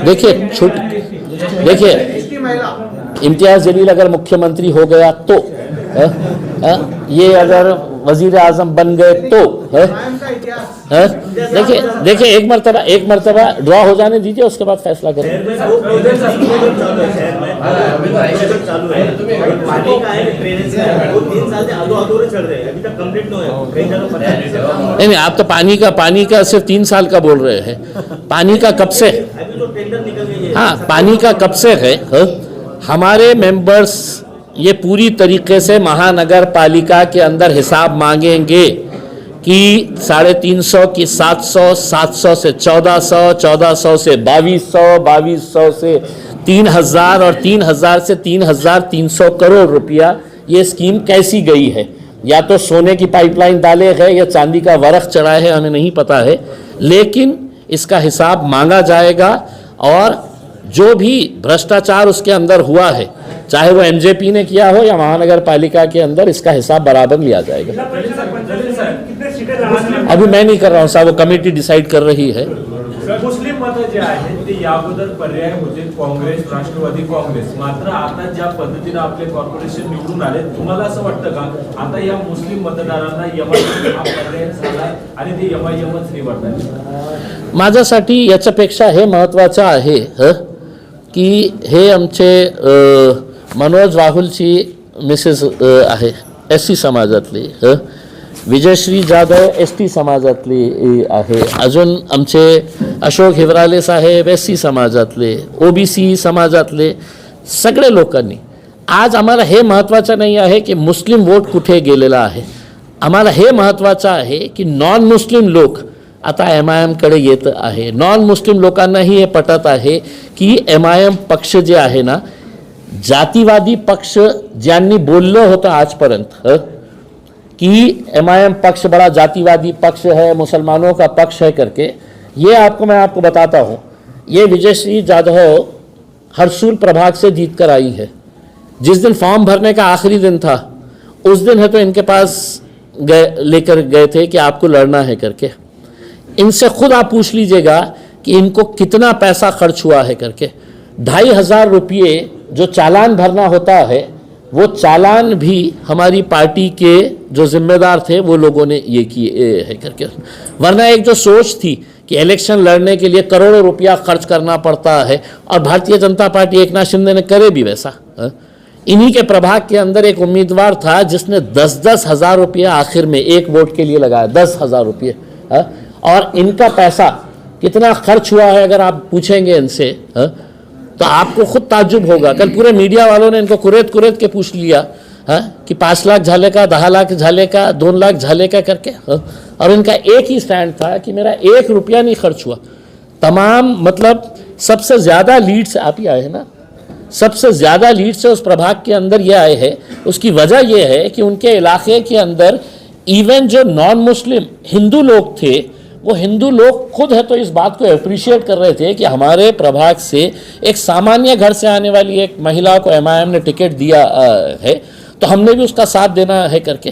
S1: देखिए इम्तियाज जलील अगर मुख्यमंत्री हो गया तो ये अगर वजीर आजम बन गए तो है?
S5: MIM का इतिहास
S1: देखिए एक मरतबा ड्रॉ हो जाने दीजिए, उसके बाद फैसला करें।
S4: शहर में वो प्रोजेक्ट चालू है शहर में, प्रोजेक्ट चालू है, एक पानी का है, ड्रेनेज का है, वो 3 साल से अधूरे चल रहे हैं, अभी तक कंप्लीट नहीं हुआ है, कई जगह पता है।
S1: नहीं, आप तो पानी का सिर्फ 3 साल का बोल रहे हैं। पानी का कब से,
S4: अभी तो टेंडर निकल गई है।
S1: हाँ, पानी का कब से है? हमारे मेंबर्स ये पूरी तरीके से महानगर पालिका के अंदर हिसाब मांगेंगे कि 350 की 700, 700 से 1400, 1400 से 2200, 2200 से 3000 और 3000 से 3300 करोड़ रुपया ये स्कीम कैसी गई है। या तो सोने की पाइपलाइन डाले है या चांदी का वरख चढ़ाए है, हमें नहीं पता है, लेकिन इसका हिसाब मांगा जाएगा। और जो भी भ्रष्टाचार उसके अंदर हुआ है, चाहे वो एमजेपी ने किया हो या महानगर पालिका के अंदर, इसका हिसाब बराबर लिया जाएगा। अभी मैं नहीं कर रहा हूँ साहब, वो कमिटी डिसाइड कर रही है।
S8: मुस्लिम मतं जे आहेत ते याबद्दल पर्याय होते काँग्रेस, राष्ट्रवादी काँग्रेस, मात्र आता ज्या पद्धतीने आपले कॉर्पोरेशन निवडून आले, तुम्हाला असं वाटतं का आता या मुस्लिम मतदारांना एमआयएम हा पर्याय झालाय आणि ते एमआयएमच निवडतात?
S1: माझ्यासाठी याच्यापेक्षा हे महत्त्वाचं आहे की हे आमचे मनोज राहुलची मिसेस आहे SC समाजातली, विजयश्री जाधव ST समाजातली आहे, अजून आमचे अशोक हिवराले साहेब SC समाजातले, OBC समाजातले सगळे लोकांनी, आज आम्हाला हे महत्त्वाचं नाही आहे की मुस्लिम वोट कुठे गेलेला आहे, आम्हाला हे महत्त्वाचं आहे की नॉन मुस्लिम लोक आता MIM कडे येत आहे। नॉन मुस्लिम लोकांनाही हे पटत आहे की MIM पक्ष जे आहे ना, जातीवादी पक्ष ज्यांनी बोललं होतं आजपर्यंत कि MIM पक्ष बड़ा जातिवादी पक्ष है, मुसलमानों का पक्ष है करके, ये मैं आपको बताता हूँ, ये विजयश्री जाधव हरसूल प्रभाग से जीत कर आई है। जिस दिन फॉर्म भरने का आखिरी दिन था, उस दिन है तो इनके पास लेकर गए थे कि आपको लड़ना है करके। इनसे खुद आप पूछ लीजिएगा कि इनको कितना पैसा खर्च हुआ है करके। 2500 रुपये जो चालान भरना होता है, वो चालान भी हमारी पार्टी के जो जिम्मेदार थे वो लोगों ने ये किए है करके। वरना एक जो सोच थी कि इलेक्शन लड़ने के लिए करोड़ों रुपया खर्च करना पड़ता है, और भारतीय जनता पार्टी एकनाथ शिंदे ने करे भी वैसा। इन्हीं के प्रभाग के अंदर एक उम्मीदवार था जिसने 10-10 हज़ार रुपया आखिर में एक वोट के लिए लगाया, 10,000 रुपये। और इनका पैसा कितना खर्च हुआ है अगर आप पूछेंगे इनसे तो आपको खुद ताज्जुब होगा। कल पूरे मीडिया वालों ने इनको कुरेद के पूछ लिया कि 5 लाख झाले का, 10 लाख झाले का, 2 लाख झाले का करके, और इनका एक ही स्टैंड था कि मेरा 1 रुपया नहीं खर्च हुआ। तमाम मतलब सबसे ज़्यादा लीड से आप ही आए हैं ना, सबसे ज़्यादा लीड से उस प्रभाग के अंदर ये आए हैं। उसकी वजह यह है कि उनके इलाके के अंदर इवन जो नॉन मुस्लिम हिंदू लोग थे, वो हिंदू लोग खुद है तो इस बात को अप्रिशिएट कर रहे थे कि हमारे प्रभाग से एक सामान्य घर से आने वाली एक महिला को MIM ने टिकट दिया है, तो हमने भी उसका साथ देना है करके।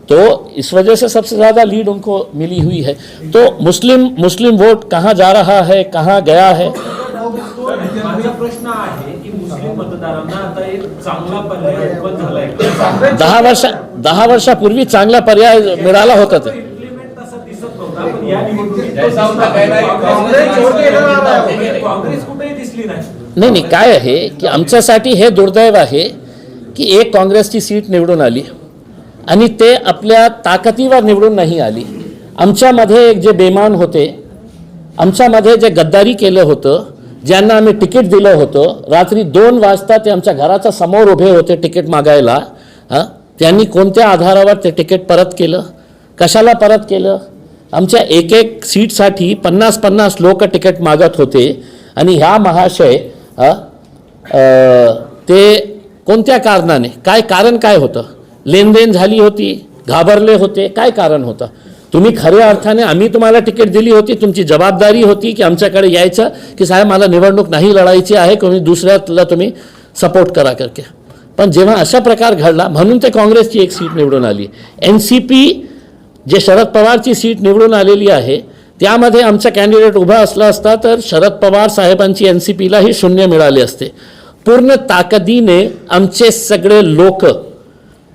S1: तो इस वजह से सबसे ज़्यादा लीड उनको मिली हुई है। तो मुस्लिम वोट कहाँ जा रहा है, कहाँ गया है?
S8: माझा प्रश्न आहे की मुस्लिम मतदारांना आता एक चांगला पर्याय उपलब्ध झालाय।
S1: 10 वर्षापूर्वी चांगला पर्याय मिळाला होता तर
S8: इम्प्लिमेंट तसा दिसत नव्हता, पण या निवडणुकीत
S3: जैसा उनका कहना है
S8: काँग्रेस कुठेही दिसली नाही।
S1: नाही काय आहे की आमच्यासाठी हे दुर्दैव आहे की एक काँग्रेसची सीट निवडून आली आणि ते आपल्या ताकदीवर निवडून नाही आली। आमच्यामध्ये एक जे बेमान होते, आमच्यामध्ये जे गद्दारी केलं होतं, ज्यांना आम्ही तिकीट दिलं होतं, रात्री 2 वाजता ते आमच्या घराच्या समोर उभे होते तिकीट मागायला, त्यांनी कोणत्या आधारावर ते तिकीट परत केलं, कशाला परत केलं? आमच्या एक सीटसाठी 50-50 लोक तिकीट मागत होते आणि ह्या महाशय ते कोणत्या कारणाने, काय कारण काय होतं? लेनदेन झाली होती, घाबरले होते, काय कारण होतं? तुम्ही खऱ्या अर्थाने आम्ही तुम्हाला तिकीट दिली होती, तुमची जबाबदारी होती की आमच्याकडे यायचं की साहेब मला निवडणूक नाही लढायची आहे, कोणी दुसऱ्याला तुम्ही सपोर्ट करा करके। पण जेव्हा अशा प्रकार घडला म्हणून ते काँग्रेसची एक सीट निवडून आली। NCP जे शरद पवारची सीट निवडून आलेली आहे, त्यामध्ये आमचा कॅन्डिडेट उभा असला असता तर शरद पवार साहेबांची NCPला ही 0 मिळाले असते। पूर्ण ताकदीने आमचे सगळे लोक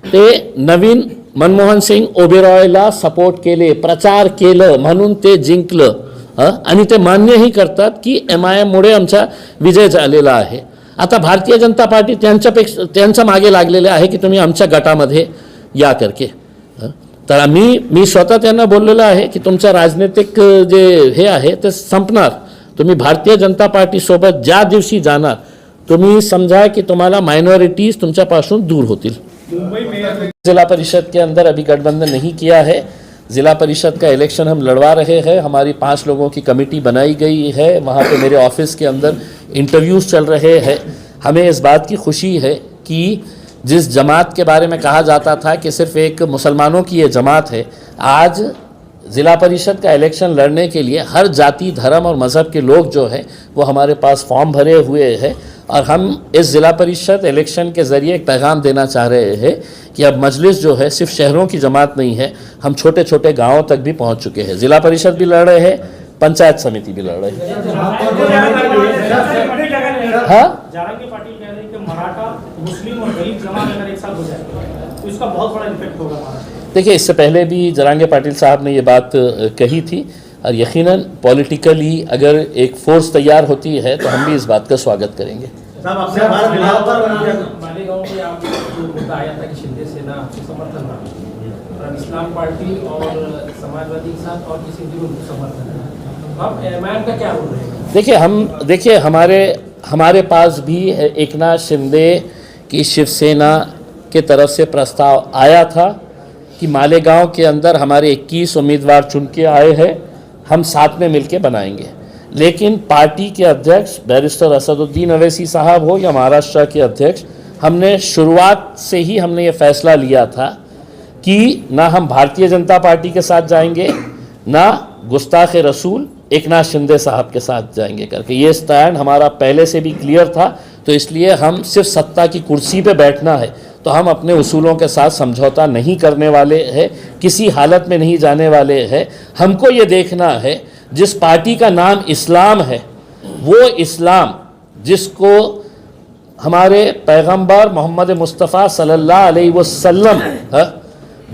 S1: ते नवीन मनमोहन सिंग ओबेरॉयला सपोर्ट केले, प्रचार केलं, म्हणून ते जिंकलं. आणि ते मान्यही करतात की MIM मुळे आमचा विजय झालेला आहे. आता भारतीय जनता पार्टी त्यांच्या मागे लागलेले आहे की तुम्ही आमच्या गटामध्ये या करके. तर मी स्वतः त्यांना बोललेलं आहे की तुमचं राजनैतिक जे हे आहे ते संपणार. तुम्ही भारतीय जनता पार्टीसोबत ज्या दिवशी जाणार, तुम्ही समझा कि तुम्हाला माइनॉरिटीज तुमच्यापासून दूर होतील. जिला परिषद के अंदर अभी गठबंधन नहीं किया है. जिला परिषद का इलेक्शन हम लड़वा रहे हैं. हमारी 5 लोगों की कमेटी बनाई गई है. वहाँ पे मेरे ऑफिस के अंदर इंटरव्यूज़ चल रहे हैं. हमें इस बात की खुशी है कि जिस जमात के बारे में कहा जाता था कि सिर्फ एक मुसलमानों की ये जमात है, आज ज़िला परिषद का इलेक्शन लड़ने के लिए हर जाति, धर्म और मज़हब के लोग जो है वो हमारे पास फॉर्म भरे हुए हैं. और हम इस ज़िला परिषद इलेक्शन के ज़रिए एक पैगाम देना चाह रहे हैं कि अब मजलिस जो है सिर्फ शहरों की जमात नहीं है, हम छोटे छोटे गाँवों तक भी पहुँच चुके हैं. ज़िला परिषद भी लड़ रहे हैं, पंचायत समिति भी लड़ रहे हैं. हाँ,
S9: जारंगी पाटिल कह रहे हैं कि मराठा, मुस्लिम और दलित जमात अगर एक साथ हो जाए तो इसका बहुत बड़ा इम्पैक्ट होगा महाराष्ट्र.
S1: देखिए, इससे पहले भी जरांगे पाटिल साहब ने ये बात कही थी और यकीनन पॉलिटिकली अगर एक फोर्स तैयार होती है तो हम भी इस बात का स्वागत करेंगे.
S4: साहब आपसे
S9: मालेगांव में आप जो मुद्दा आया था कि शिंदे सेना आपको समर्थन रहा और इस्लाम पार्टी और समाजवादी के साथ और किसी विरोध समर्थन है, अब MIM का क्या रोल रहेगा?
S1: देखिए हमारे पास भी एकनाथ शिंदे की शिवसेना के तरफ से प्रस्ताव आया था कि मालेगांव के अंदर हमारे 21 उम्मीदवार चुन के आए हैं, हम साथ में मिलके बनाएंगे. लेकिन पार्टी के अध्यक्ष बैरिस्टर असदुद्दीन अवैसी साहब हो या महाराष्ट्र के अध्यक्ष, हमने शुरुआत से ही हमने ये फैसला लिया था कि ना हम भारतीय जनता पार्टी के साथ जाएंगे, ना गुस्ताख रसूल एकनाथ शिंदे साहब के साथ जाएंगे करके. ये स्टैंड हमारा पहले से भी क्लियर था. तो इसलिए हम सिर्फ सत्ता की कुर्सी पे बैठना है तो हम अपने उसूलों के साथ समझौता नहीं करने वाले हैं, किसी हालत में नहीं जाने वाले हैं. हमको ये देखना है जिस पार्टी का नाम इस्लाम है, वो इस्लाम जिसको हमारे पैगंबर मोहम्मद मुस्तफ़ा सल्लल्लाहु अलैहि वसल्लम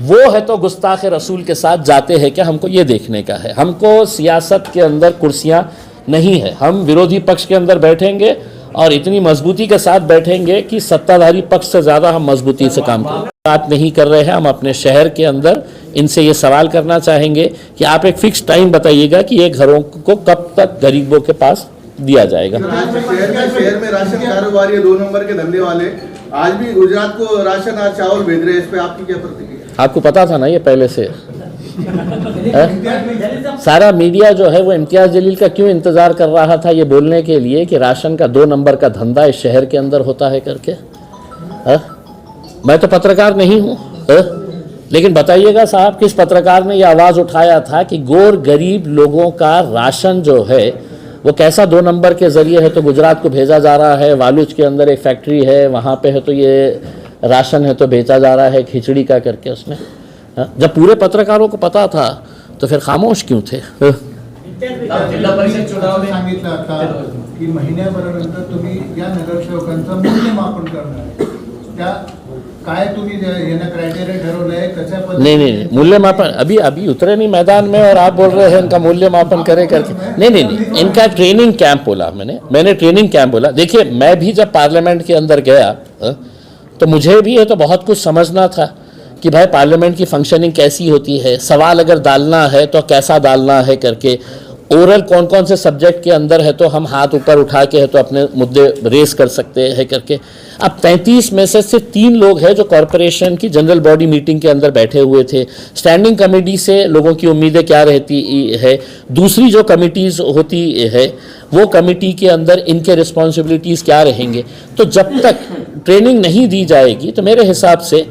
S1: वो है तो गुस्ताख रसूल के साथ जाते हैं क्या, हमको ये देखने का है. हमको सियासत के अंदर कुर्सियां नहीं है. हम विरोधी पक्ष के अंदर बैठेंगे और इतनी मजबूती के साथ बैठेंगे कि सत्ताधारी पक्ष से ज़्यादा हम मजबूती से काम करें. बात नहीं कर रहे हैं. हम अपने शहर के अंदर इनसे ये सवाल करना चाहेंगे कि आप एक फिक्स टाइम बताइएगा कि ये घरों को कब तक गरीबों के पास दिया जाएगा.
S7: शहर में राशन कारोबारी 2 नंबर के धंधे वाले आज भी गुजरात को राशन और चावल भेज रहे हैं, इस पे आपकी क्या प्रतिक्रिया?
S1: आपको पता था ना ये पहले से? सारा मीडिया जो है वो इम्तियाज जलील का क्यों इंतजार कर रहा था ये बोलने के लिए कि राशन का 2 नंबर का धंधा इस शहर के अंदर होता है करके. मैं तो पत्रकार नहीं हूँ, लेकिन बताइएगा साहब, किस पत्रकार ने ये आवाज़ उठाया था कि गोर गरीब लोगों का राशन जो है वो कैसा 2 नंबर के ज़रिए है तो गुजरात को भेजा जा रहा है. वालूज के अंदर एक फैक्ट्री है, वहाँ पे है तो ये राशन है तो बेचा जा रहा है खिचड़ी का करके. उसमें जब पूरे पत्रकारों को पता था तो फिर खामोश क्यों थे?
S3: जिल्हा परिषद चुनाव
S5: सांगितलं आता की महिन्याभरानंतर तुम्ही या नगरसेवकांचं मूल्यमापन करणार आहे. त्या काय तुम्ही यांना क्रायटेरिया ठरवलंय, कशा पद्धतीने?
S1: नहीं, मूल्यमापन अभी उतरे नहीं मैदान में और आप बोल रहे हैं इनका मूल्यमापन करे करके. नहीं, इनका ट्रेनिंग कैंप बोला मैंने ट्रेनिंग कैंप बोला. देखिए, मैं भी जब पार्लियामेंट के अंदर गया तो मुझे भी ये तो बहुत कुछ समझना था कि भाई पार्लियामेंट की फंक्शनिंग कैसी होती है, सवाल अगर डालना है तो कैसा डालना है करके, ओरल कौन कौन से सब्जेक्ट के अंदर है तो हम हाथ ऊपर उठा के है तो अपने मुद्दे रेस कर सकते हैं करके. अब 33 में से सिर्फ 3 लोग हैं जो कॉरपोरेशन की जनरल बॉडी मीटिंग के अंदर बैठे हुए थे. स्टैंडिंग कमेटी से लोगों की उम्मीदें क्या रहती है, दूसरी जो कमिटीज़ होती है वो कमेटी के अंदर इनके रिस्पॉन्सिबिलिटीज़ क्या रहेंगे. तो जब तक ट्रेनिंग नहीं दी जाएगी तो मेरे हिसाब से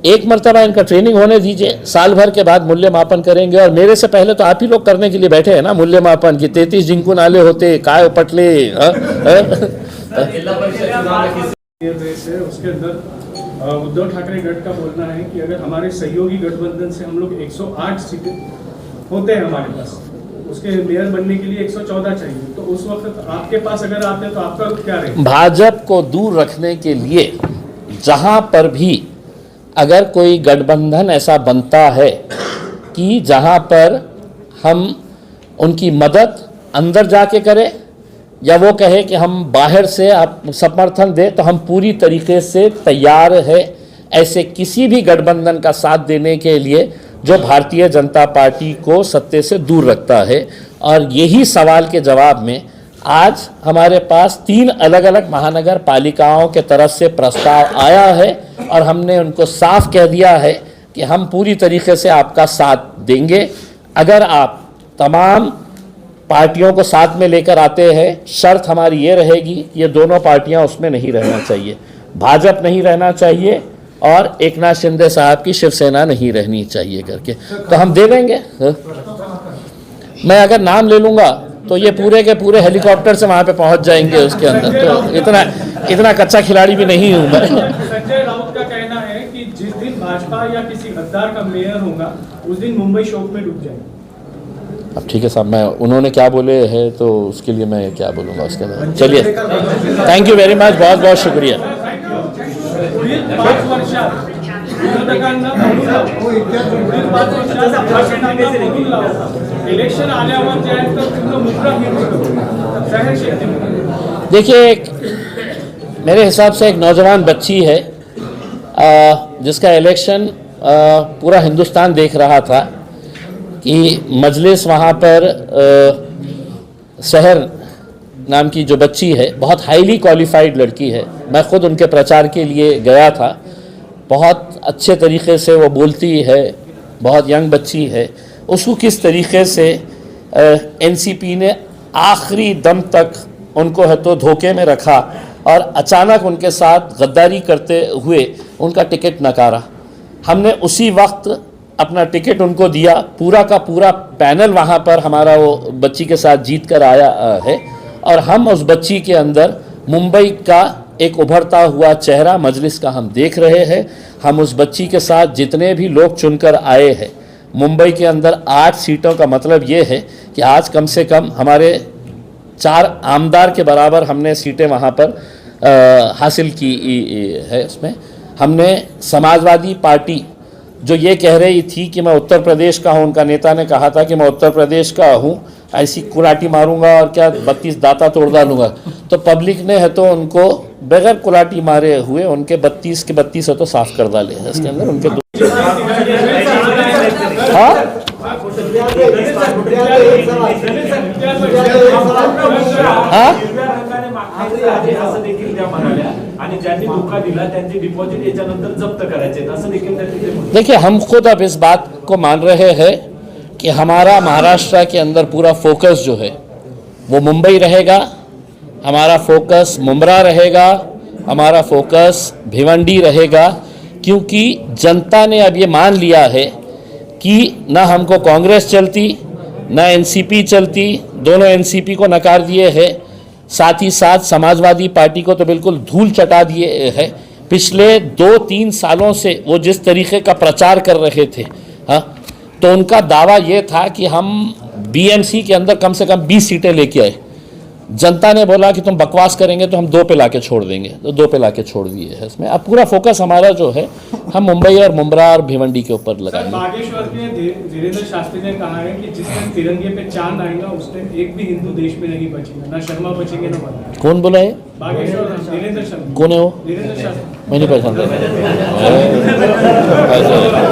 S1: एक मरतबा इनका ट्रेनिंग होने दीजिए, साल भर के बाद मूल्यमापन करेंगे. और मेरे से पहले तो आप ही लोग करने के लिए बैठे हैं ना मूल्यमापन, कि 33 जिंकून आले होते काय पटले.
S3: जिला परिषद चुनाव
S10: में उसके अंदर उद्धव ठाकरे गठ का बोलना है कि अगर हमारे सहयोगी गठबंधन से हम लोग 108 सीटें होते हैं हमारे पास, उसके मेयर बनने के लिए 114 चाहिए, तो उस वक्त आपके पास अगर आते हैं तो आपका क्या रहेगा?
S1: भाजपा को दूर रखने के लिए जहां पर भी अगर कोई गठबंधन ऐसा बनता है कि जहां पर हम उनकी मदद अंदर जाके करें या वो कहे कि हम बाहर से आप समर्थन दें, तो हम पूरी तरीके से तैयार है ऐसे किसी भी गठबंधन का साथ देने के लिए जो भारतीय जनता पार्टी को सत्ते से दूर रखता है। और यही सवाल के जवाब में आज हमारे पास 3 अलग अलग महानगर पालिकाओं के तरफ से प्रस्ताव आया है और हमने उनको साफ कह दिया है कि हम पूरी तरीके से आपका साथ देंगे अगर आप तमाम पार्टियों को साथ में लेकर आते हैं। शर्त हमारी ये रहेगी कि ये दोनों पार्टियां उसमें नहीं रहना चाहिए, भाजपा नहीं रहना चाहिए और एकनाथ शिंदे साहब की शिवसेना नहीं रहनी चाहिए करके, तो हम दे देंगे। मैं अगर नाम ले लूँगा तो ये पूरे के पूरे हेलीकॉप्टर से वहाँ पे पहुँच जाएंगे उसके अंदर, तो इतना कच्चा खिलाड़ी भी नहीं हूँ मैं।
S10: संजय राउत का कहना है कि जिस दिन भाजपा या किसी गद्दार का मेयर होगा उस दिन मुंबई शोक में डूब जाएगी।
S1: अब ठीक है साहब, मैं उन्होंने क्या बोले हैं तो उसके लिए मैं क्या बोलूँगा उसके अंदर। चलिए, थैंक यू वेरी मच, बहुत बहुत शुक्रिया।
S10: पुढील 5 वर्षात विरोधकांना इलेक्शन आल्यावर जे आहे तर तुमचं मुद्रा घेऊन जाहीर क्षेत्र।
S1: देखिए, मेरे हिसाब से एक नौजवान बच्ची है जिसका इलेक्शन पूरा हिंदुस्तान देख रहा था कि मजलिस वहाँ पर शहर नाम की जो बच्ची है, बहुत हाईली क्वालिफाइड लड़की है। मैं खुद उनके प्रचार के लिए गया था। बहुत अच्छे तरीके से वो बोलती है, बहुत यंग बच्ची है। उसको किस तरीके से एनसीपी ने आखिरी दम तक उनको है तो धोखे में रखा और अचानक उनके साथ गद्दारी करते हुए उनका टिकट नकारा। हमने उसी वक्त अपना टिकट उनको दिया। पूरा का पूरा पैनल वहाँ पर हमारा वो बच्ची के साथ जीत कर आया है और हम उस बच्ची के अंदर मुंबई का एक उभरता हुआ चेहरा मजलिस का हम देख रहे हैं। हम उस बच्ची के साथ जितने भी लोग चुनकर आए हैं, मुंबई के अंदर 8 सीटों का मतलब ये है कि आज कम से कम हमारे 4 आमदार के बराबर हमने सीटें वहाँ पर हासिल की है। इसमें हमने समाजवादी पार्टी जो ये कह रही थी कि मैं उत्तर प्रदेश का हूँ, उनका नेता ने कहा था कि मैं उत्तर प्रदेश का हूँ, ऐसी कुलाटी मारूंगा और क्या 32 दाता तोड़ डालूंगा, तो पब्लिक ने है तो उनको बगैर कुलाटी मारे हुए उनके 32 के 32 है तो साफ कर डाले हैं इसके अंदर उनके देखिए, हम खुद अब इस बात को मान रहे हैं कि हमारा महाराष्ट्र के अंदर पूरा फोकस जो है वो मुंबई रहेगा, हमारा फोकस मुंब्रा रहेगा, हमारा फोकस भिवंडी रहेगा, क्योंकि जनता ने अब ये मान लिया है कि ना हमको कांग्रेस चलती ना एनसीपी चलती, दोनों एनसीपी को नकार दिए हैं, साथ ही साथ समाजवादी पार्टी को तो बिल्कुल धूल चटा दिए है। पिछले 2-3 सालों से वो जिस तरीके का प्रचार कर रहे थे, हाँ, तो उनका दावा ये था कि हम बीएमसी के अंदर कम से कम 20 सीटें लेके आए। जनता ने बोला कि तुम बकवास करेंगे तो हम 2 पे लाके छोड़ देंगे, तो 2 पे लाके छोड़ दिए है। इसमें अब पूरा फोकस हमारा जो है हम मुंबई और मुंब्रा और भिवंडी के ऊपर लगाएंगे।
S10: बागेश्वर के धीरेन्द्र शास्त्री ने कहा है कि जिस दिन तिरंगे पे चांद आएगा उस दिन एक भी हिंदू देश में नहीं बचेगा, ना शर्मा बचेंगे ना बंदा।
S1: कौन बोला है?
S10: बागेश्वर धीरेन्द्र शर्मा।
S1: कौन है वो?
S10: धीरेन्द्र शास्त्री।
S1: मैं नहीं पहचानता।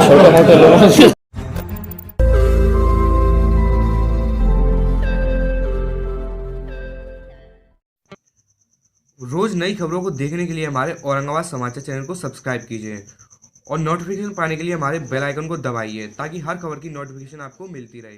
S1: छोटे मोटे लोगों से
S11: रोज नई खबरों को देखने के लिए हमारे औरंगाबाद समाचार चैनल को सब्सक्राइब कीजिए और नोटिफिकेशन पाने के लिए हमारे बेल आइकन को दबाइए ताकि हर खबर की नोटिफिकेशन आपको मिलती रहे।